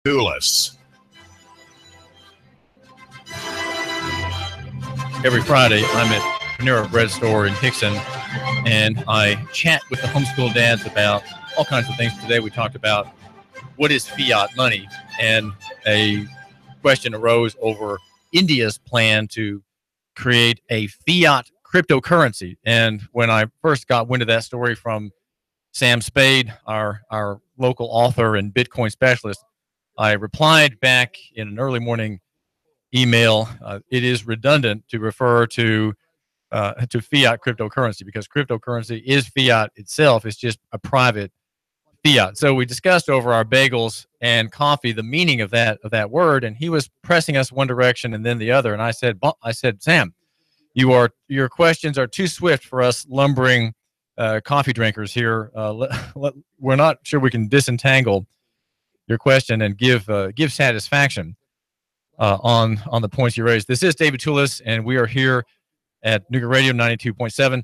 Tulis. Every Friday, I'm at Panera Bread Store in Hickson, and I chat with the homeschool dads about all kinds of things. Today we talked about what is fiat money, and a question arose over India's plan to create a fiat cryptocurrency. And when I first got wind of that story from Sam Spade, our local author and Bitcoin specialist, I replied back in an early morning email. It is redundant to refer to fiat cryptocurrency, because cryptocurrency is fiat itself. It's just a private fiat. So we discussed over our bagels and coffee the meaning of that word, and he was pressing us one direction and then the other. And I said, Sam, your questions are too swift for us lumbering coffee drinkers here. We're not sure we can disentangle your question and give satisfaction on the points you raised. This is David Tulis, and we are here at Nooga Radio 92.7,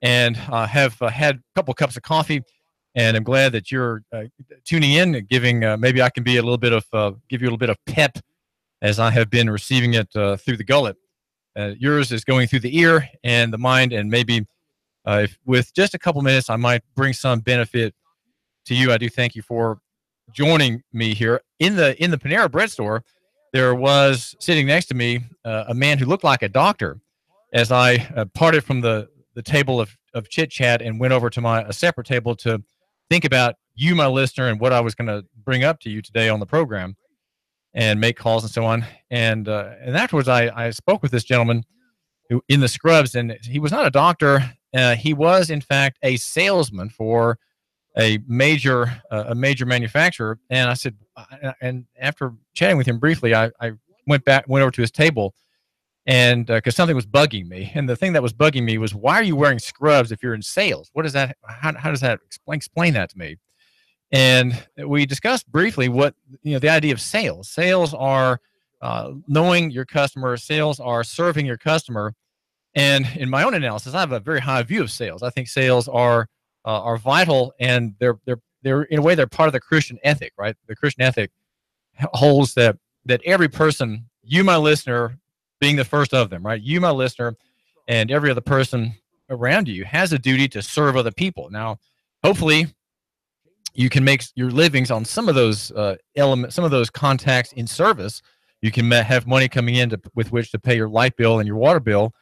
and have had a couple cups of coffee, and I'm glad that you're tuning in and giving. Maybe I can be give you a little bit of pep, as I have been receiving it through the gullet. Yours is going through the ear and the mind, and maybe if with just a couple minutes, I might bring some benefit to you. I do thank you for joining me here in the Panera Bread Store. There was sitting next to me a man who looked like a doctor. As I parted from the table of chit chat and went over to a separate table to think about you, my listener, and what I was going to bring up to you today on the program, and make calls and so on. And afterwards, I spoke with this gentleman who in the scrubs, and he was not a doctor. He was, in fact, a salesman for a major manufacturer. And I said, and after chatting with him briefly, I went over to his table, and because something was bugging me. And the thing that was bugging me was, why are you wearing scrubs if you're in sales? What is that? How does that explain that to me? And we discussed briefly what, the idea of sales. Sales are knowing your customer. Sales are serving your customer. And in my own analysis, I have a very high view of sales. I think sales are vital, and they're in a way they're part of the Christian ethic, right? The Christian ethic holds that every person, you, my listener, being the first of them, right? You, my listener, and every other person around you has a duty to serve other people. Now, hopefully, you can make your livings on some of those elements, some of those contacts in service. You can have money coming in with which to pay your light bill and your water bill,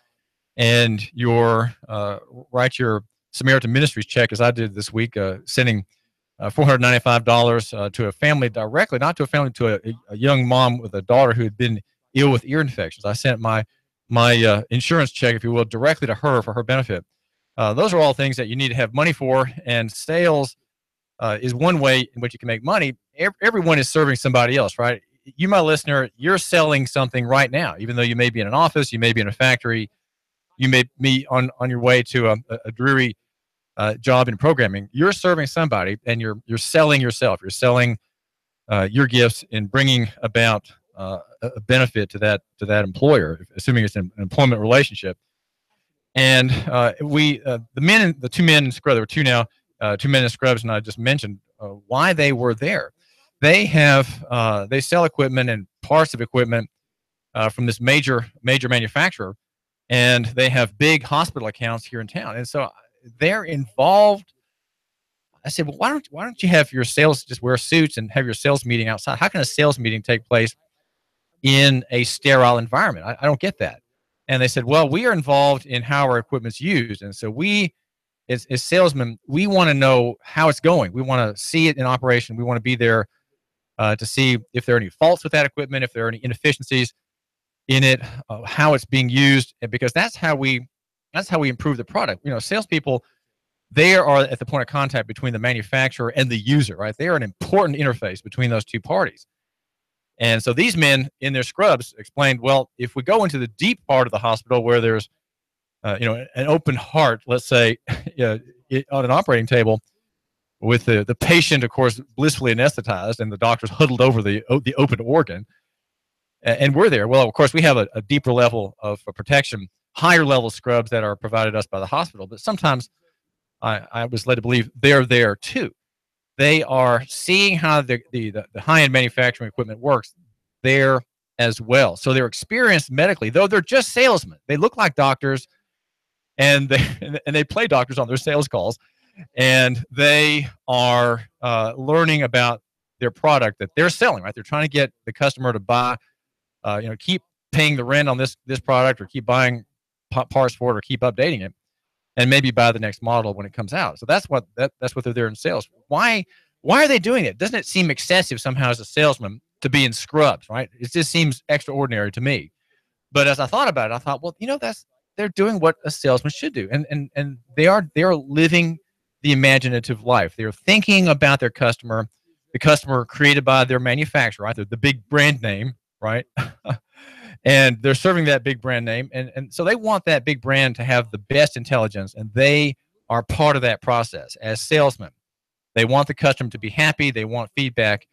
and write your Samaritan Ministries check, as I did this week, sending $495 to a family directly, not to a family, to a young mom with a daughter who had been ill with ear infections. I sent my insurance check, if you will, directly to her for her benefit. Those are all things that you need to have money for, and sales is one way in which you can make money. Everyone is serving somebody else, right? You, my listener, you're selling something right now, even though you may be in an office, you may be in a factory, you may be on your way to a dreary job in programming. You're serving somebody, and you're selling yourself. You're selling your gifts and bringing about a benefit to that employer, assuming it's an employment relationship. And the two men in scrubs, there were two now, two men in scrubs, and I just mentioned why they were there. They sell equipment and parts of equipment from this major manufacturer, and they have big hospital accounts here in town, and so they're involved. I said, well, why don't you have your sales just wear suits and have your sales meeting outside? How can a sales meeting take place in a sterile environment? I don't get that. And they said, well, we are involved in how our equipment's used, and so we, as salesmen, we want to know how it's going. We want to see it in operation. We want to be there to see if there are any faults with that equipment, if there are any inefficiencies in it, how it's being used, and because that's how we improve the product. Salespeople, they are at the point of contact between the manufacturer and the user, right? They are an important interface between those two parties. And so these men in their scrubs explained, well, if we go into the deep part of the hospital where there's, an open heart, let's say, on an operating table, with the patient, of course, blissfully anesthetized, and the doctors huddled over the open organ, and we're there. Well, of course, we have a deeper level of protection, higher level scrubs that are provided us by the hospital, but sometimes I was led to believe they're there too. they are seeing how the high-end manufacturing equipment works there as well. So they're experienced medically, though they're just salesmen. They look like doctors, and they play doctors on their sales calls, and they are learning about their product that they're selling. Right, they're trying to get the customer to buy, keep paying the rent on this product, or keep buying parts for it, or keep updating it, and maybe buy the next model when it comes out. So that's what they're there in sales. Why are they doing it? Doesn't it seem excessive somehow as a salesman to be in scrubs, right? It just seems extraordinary to me. But as I thought about it, I thought, well, they're doing what a salesman should do, and they are living the imaginative life. They're thinking about their customer, the customer created by their manufacturer, right? The big brand name, right? And they're serving that big brand name, and so they want that big brand to have the best intelligence, and they are part of that process as salesmen. They want the customer to be happy. They want feedback,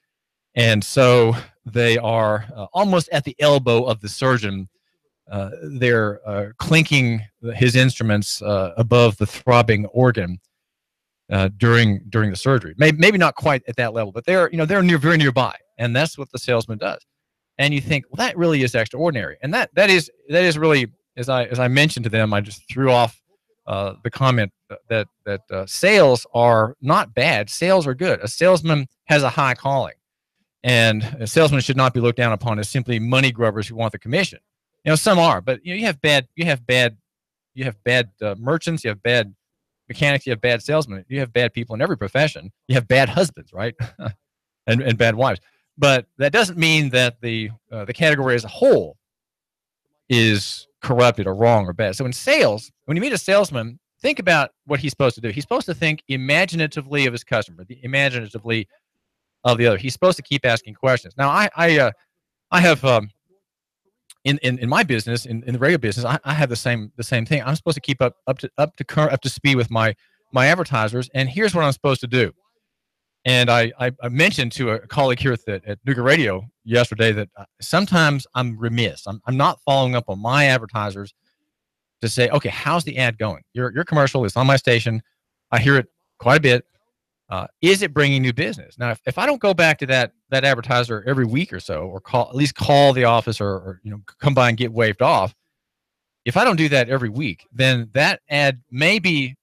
and so they are almost at the elbow of the surgeon. They're clinking his instruments above the throbbing organ during the surgery. Maybe not quite at that level, but they're very nearby, and that's what the salesman does. And you think, well, that really is extraordinary, and that is really, as I mentioned to them, I just threw off the comment that sales are not bad. Sales are good. A salesman has a high calling, and a salesman should not be looked down upon as simply money grubbers who want the commission. Some are, but you have bad merchants, you have bad mechanics, you have bad salesmen, you have bad people in every profession. You have bad husbands, right? and bad wives. But that doesn't mean that the category as a whole is corrupted or wrong or bad. So in sales, when you meet a salesman, think about what he's supposed to do. He's supposed to think imaginatively of his customer, imaginatively of the other. He's supposed to keep asking questions. Now, I have in my business, in the radio business, I have the same thing. I'm supposed to keep up to speed with my advertisers, and here's what I'm supposed to do. And I mentioned to a colleague here at Nooga Radio yesterday that sometimes I'm remiss. I'm not following up on my advertisers to say, okay, how's the ad going? Your commercial is on my station. I hear it quite a bit. Is it bringing new business? Now, if I don't go back to that advertiser every week or so, or at least call the office, or come by and get waved off, if I don't do that every week, then that ad maybe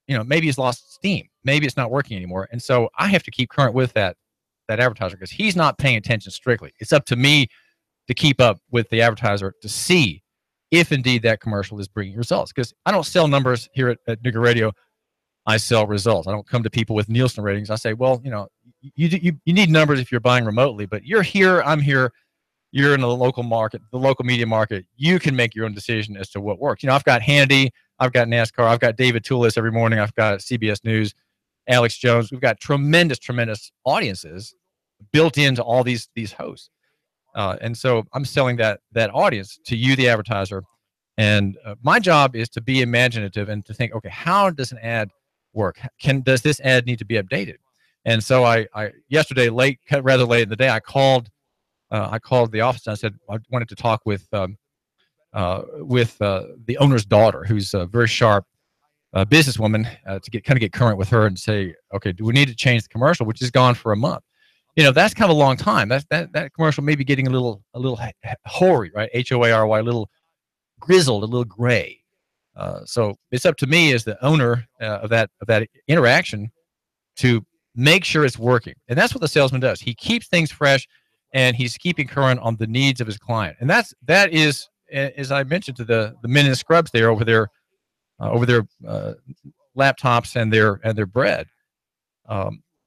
it's lost steam. Maybe it's not working anymore. And so I have to keep current with that advertiser, because he's not paying attention strictly. It's up to me to keep up with the advertiser to see if indeed that commercial is bringing results. Because I don't sell numbers here at Nooga Radio. I sell results. I don't come to people with Nielsen ratings. I say, well, you need numbers if you're buying remotely, but you're here, I'm here. You're in the local market, the local media market. You can make your own decision as to what works. I've got Hannity, I've got NASCAR, I've got David Tulis every morning, I've got CBS News, Alex Jones. We've got tremendous audiences built into all these hosts. And so I'm selling that audience to you, the advertiser. And my job is to be imaginative and to think, okay, how does an ad work? Does this ad need to be updated? And so I yesterday, rather late in the day, I called the office and I said I wanted to talk with the owner's daughter, who's a very sharp businesswoman, to get current with her and say, okay, do we need to change the commercial, which is gone for a month? That's kind of a long time. That commercial may be getting a little hoary, right? HOARY, a little grizzled, a little gray. So it's up to me as the owner of that interaction to make sure it's working. And that's what the salesman does. He keeps things fresh, and he's keeping current on the needs of his client. And that is, as I mentioned to the men in scrubs there over their laptops and their bread.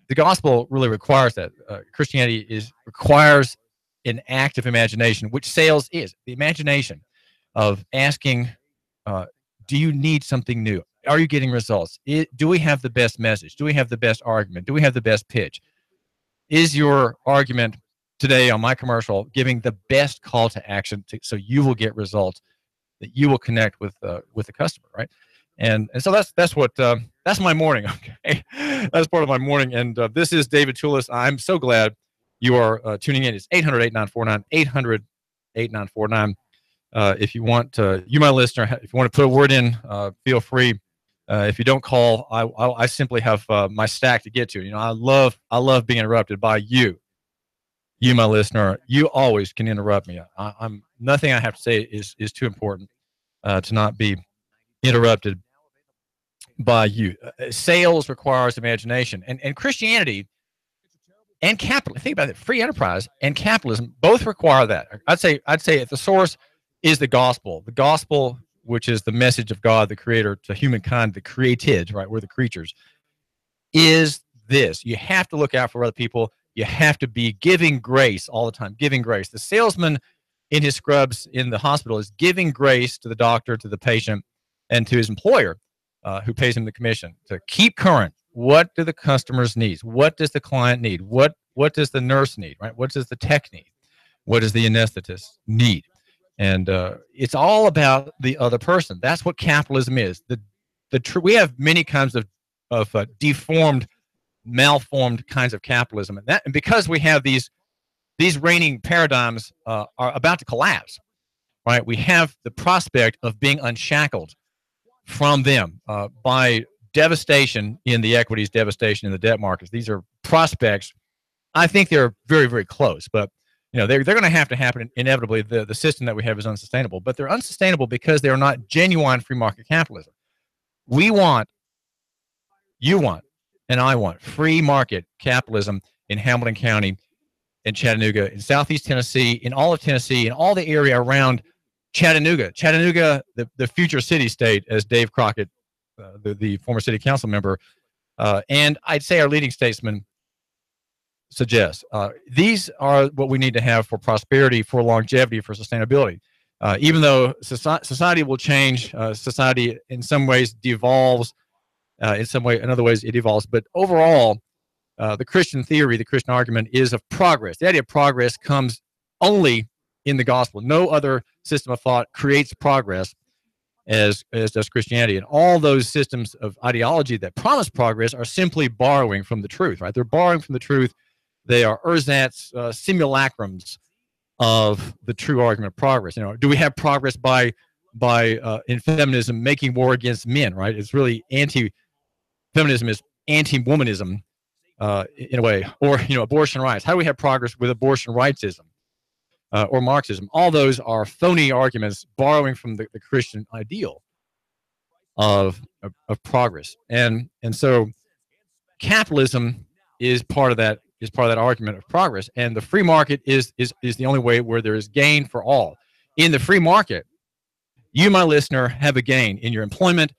The gospel really requires that. Christianity requires an active imagination, which sales is. The imagination of asking, do you need something new? Are you getting results? Do we have the best message? Do we have the best argument? Do we have the best pitch? Is your argument today on my commercial giving the best call to action so you will get results, that you will connect with the customer, right? And so that's my morning. Okay, that's part of my morning. And this is David Tulis. I'm so glad you are tuning in. It's 800-8949, 800-8949. If you want to, my listener, if you want to put a word in, feel free If you don't call, I simply have my stack to get to. I love being interrupted by you. You, my listener, you always can interrupt me. I'm nothing I have to say is too important to not be interrupted by you. Sales requires imagination, and Christianity and capitalism. Think about it: free enterprise and capitalism both require that. I'd say at the source is the gospel. The gospel, which is the message of God, the Creator, to humankind, the created. Right, we're the creatures. Is this? You have to look out for other people. You have to be giving grace all the time. Giving grace. The salesman in his scrubs in the hospital is giving grace to the doctor, to the patient, and to his employer, who pays him the commission to keep current. What do the customers need? What does the client need? What does the nurse need? Right? What does the tech need? What does the anesthetist need? And it's all about the other person. That's what capitalism is. We have many kinds of deformed, malformed kinds of capitalism, and because we have these reigning paradigms are about to collapse. Right? We have the prospect of being unshackled from them by devastation in the equities, devastation in the debt markets. These are prospects. I think they're very, very close, but they're going to happen inevitably. The system that we have is unsustainable, but they're unsustainable because they are not genuine free market capitalism. You want, and I want free market capitalism in Hamilton County, in Chattanooga, in Southeast Tennessee, in all of Tennessee, in all the area around Chattanooga, the future city state, as Dave Crockett, the former city council member, and I'd say our leading statesman suggests. These are what we need to have for prosperity, for longevity, for sustainability. Even though society will change, society in some ways devolves, in other ways it evolves, but overall, the Christian theory, the Christian argument is of progress. The idea of progress comes only in the gospel. No other system of thought creates progress as does Christianity. And all those systems of ideology that promise progress are simply borrowing from the truth, right? They're borrowing from the truth. They are ersatz simulacrums of the true argument of progress. Do we have progress by in feminism making war against men, right? It's really feminism is anti-womanism in a way, or abortion rights. How do we have progress with abortion rightsism? Or Marxism? All those are phony arguments borrowing from the Christian ideal of progress, and so capitalism is part of that argument of progress, and the free market is the only way where there is gain for all. In the free market, you, my listener, have a gain in your employment,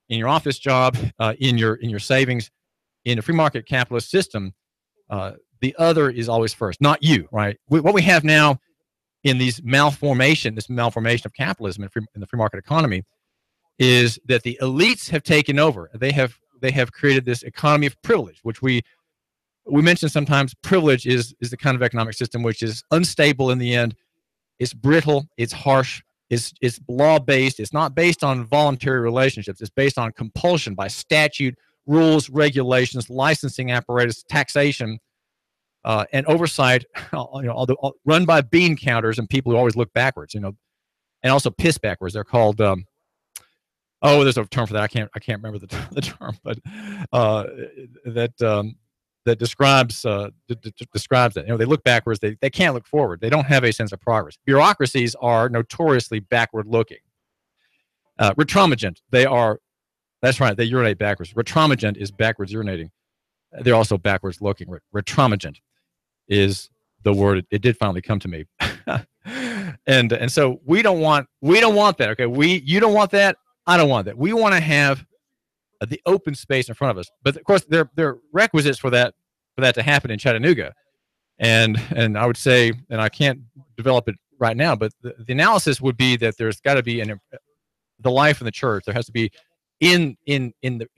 in your office job, in your savings. In a free market capitalist system, the other is always first, not you. Right? What we have now in this malformation of capitalism in the free market economy is that the elites have taken over. They have created this economy of privilege, which we mention sometimes. Privilege is the kind of economic system which is unstable in the end. It's brittle, it's harsh, it's law-based. It's not based on voluntary relationships. It's based on compulsion by statute, rules, regulations, licensing apparatus, taxation, and oversight, run by bean counters and people who always look backwards, and also piss backwards. They're called, there's a term for that. I can't remember the term, but that describes that. They look backwards. They can't look forward. They don't have a sense of progress. Bureaucracies are notoriously backward looking. Retromagant. That's right. They urinate backwards. Retromagant is backwards urinating. They're also backwards looking. Retromagant is the word. It did finally come to me. and so we don't want that. Okay, you don't want that. I don't want that. We want to have the open space in front of us. But of course, there are requisites for that to happen in Chattanooga. And I would say, and I can't develop it right now, but the analysis would be that there's got to be the life in the church. There has to be in the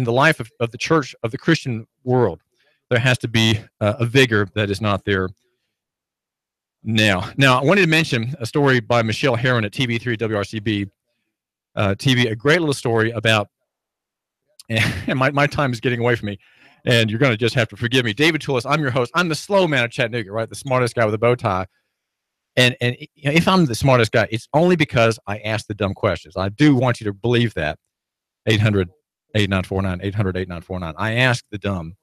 life of the church, of the Christian world. There has to be a vigor that is not there now. Now, I wanted to mention a story by Michelle Herron at TV3 WRCB TV, a great little story about, and my time is getting away from me, and you're going to just have to forgive me. David Tulis, I'm your host. I'm the slow man of Chattanooga, right? The smartest guy with a bow tie. And if I'm the smartest guy, it's only because I ask the dumb questions. I do want you to believe that. 800-848-9222. 800-848-9222. 8949, 800-8949. I asked the dumb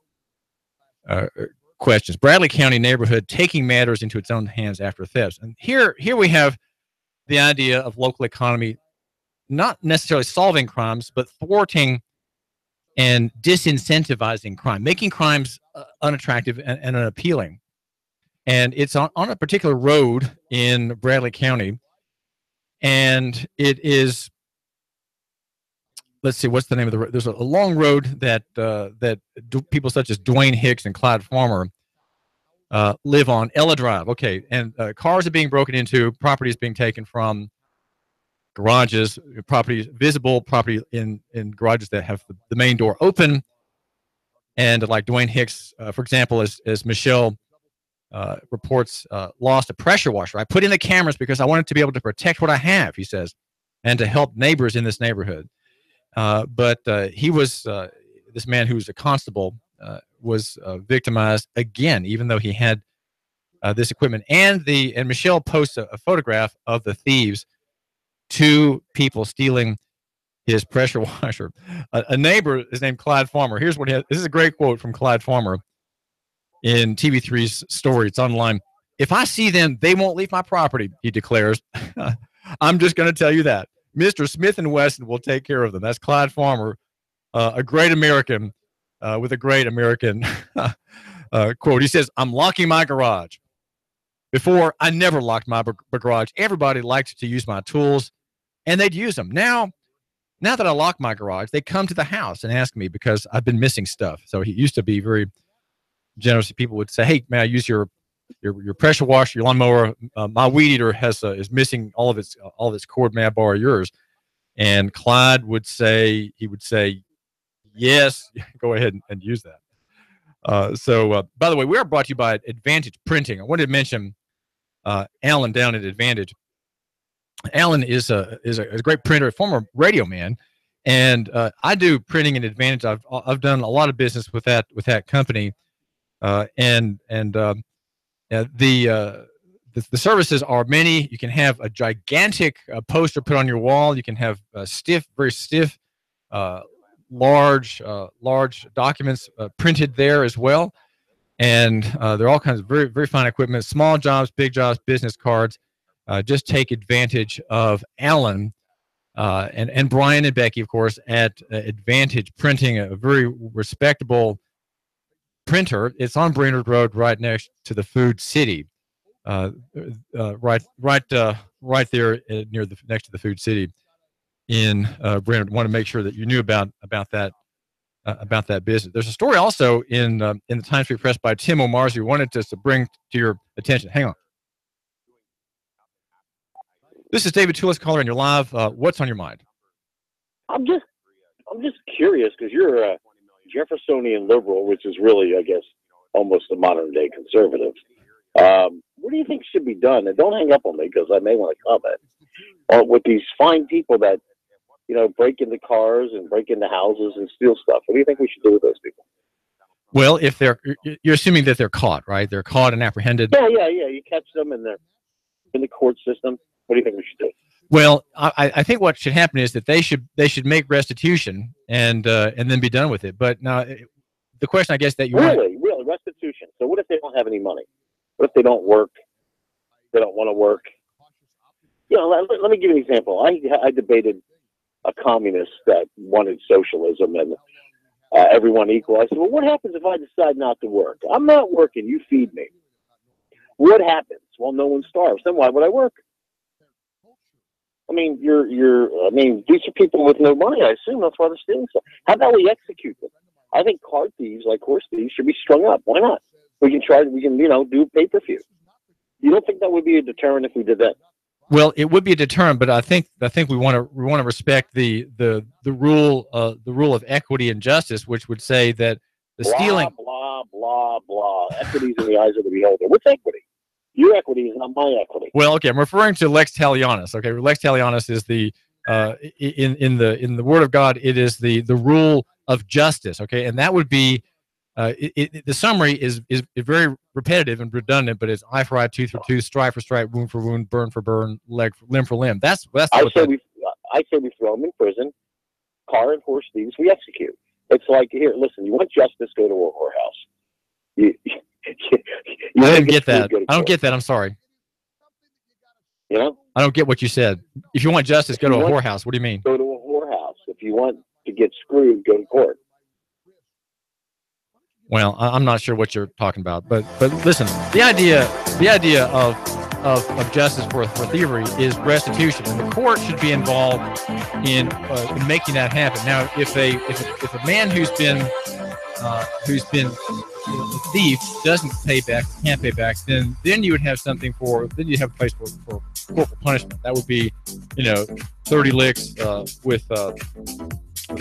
questions. Bradley County neighborhood taking matters into its own hands after thefts. And here we have the idea of local economy not necessarily solving crimes, but thwarting and disincentivizing crime, making crimes unattractive and unappealing. And it's on a particular road in Bradley County. And it is, let's see, what's the name of the road? There's a long road that people such as Dwayne Hicks and Clyde Farmer live on. Ella Drive. Okay. And cars are being broken into, property is being taken from, garages, property, visible property in garages that have the main door open. And like Dwayne Hicks, for example, as Michelle reports, lost a pressure washer. I put in the cameras because I wanted to be able to protect what I have, he says, and to help neighbors in this neighborhood. But he was, this man who's a constable, was victimized again, even though he had this equipment. And Michelle posts a photograph of the thieves, 2 people stealing his pressure washer. A neighbor is named Clyde Farmer. Here's what he has. This is a great quote from Clyde Farmer in TV3's story. It's online. "If I see them, they won't leave my property," he declares. "I'm just going to tell you that. Mr. Smith & Wesson will take care of them." That's Clyde Farmer, a great American with a great American quote. He says, "I'm locking my garage. Before, I never locked my garage. Everybody liked to use my tools, and they'd use them. Now that I lock my garage, they come to the house and ask me because I've been missing stuff." So he used to be very generous. People would say, "Hey, may I use your pressure washer, your lawnmower? My weed eater is missing all of its cord. May I borrow yours?" And Clyde would say, "Yes, go ahead and use that." So, by the way, we are brought to you by Advantage Printing. I wanted to mention Alan down at Advantage. Alan is a great printer, a former radio man, and I do printing at Advantage. I've done a lot of business with that company, and the services are many. You can have a gigantic poster put on your wall. You can have very stiff, large documents printed there as well. And there are all kinds of very, very fine equipment, small jobs, big jobs, business cards. Just take advantage of Alan and Brian and Becky, of course, at Advantage Printing, a very respectable printer. It's on Brainerd Road, right next to the Food City, right there next to the Food City in Brainerd. Want to make sure that you knew about that business. There's a story also in the Times Free Press by Tim O'Mars who wanted us to bring to your attention. Hang on. This is David Tulis, caller, and you're live. What's on your mind? I'm just curious because you're a Jeffersonian liberal, which is really, I guess, almost a modern day conservative. What do you think should be done? And don't hang up on me because I may want to comment with these fine people that break into cars and break into houses and steal stuff. What do you think we should do with those people? Well, if you're assuming that they're caught, right? They're caught and apprehended. Yeah. You catch them and they're in the court system. What do you think we should do? Well, I think what should happen is that they should make restitution and then be done with it. But now, the question, I guess, that you really restitution. So what if they don't have any money? What if they don't work? They don't want to work. Let me give you an example. I debated a communist that wanted socialism and everyone equal. I said, well, what happens if I decide not to work? I'm not working. You feed me. What happens? Well, no one starves. Then why would I work? I mean, these are people with no money. I assume that's why they're stealing stuff. How about we execute them? I think car thieves, like horse thieves, should be strung up. Why not? We can do pay-per-view. You don't think that would be a deterrent if we did that? Well, it would be a deterrent, but I think we want to respect the rule of equity and justice, which would say that the stealing blah blah blah. Equity's in the eyes of the beholder. What's equity? Your equity is not my equity. Well, okay, I'm referring to Lex Talionis. Okay, Lex Talionis is the in the Word of God. It is the rule of justice. Okay, and that would be the summary is very repetitive and redundant, but it's eye for eye, tooth for tooth, stripe for stripe, wound for wound, burn for burn, limb for limb. I say we throw them in prison, car and horse thieves, we execute. It's like, here, listen, you want justice, go to a whorehouse. You I didn't get that. I don't get that. I'm sorry. You know? I don't get what you said. If you want justice, go to a whorehouse. What do you mean? Go to a whorehouse. If you want to get screwed, go to court. Well, I'm not sure what you're talking about, but listen, the idea of justice for thievery is restitution, and the court should be involved in making that happen. Now, if a man who's been a thief doesn't pay back, can't pay back, then you would have something then you have a place for corporal punishment. That would be 30 licks with a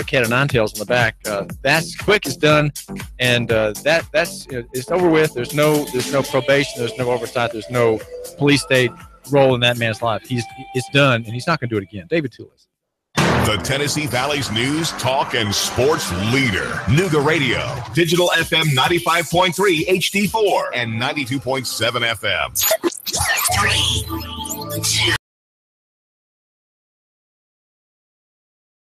cat of nine tails on the back. That's quick, it's done, and that's it's over with. There's no probation, there's no oversight, there's no police state role in that man's life. It's done, and he's not going to do it again. David Tulis. The Tennessee Valley's news, talk, and sports leader. Nooga Radio. Digital FM 95.3 HD4 and 92.7 FM. 3, 2.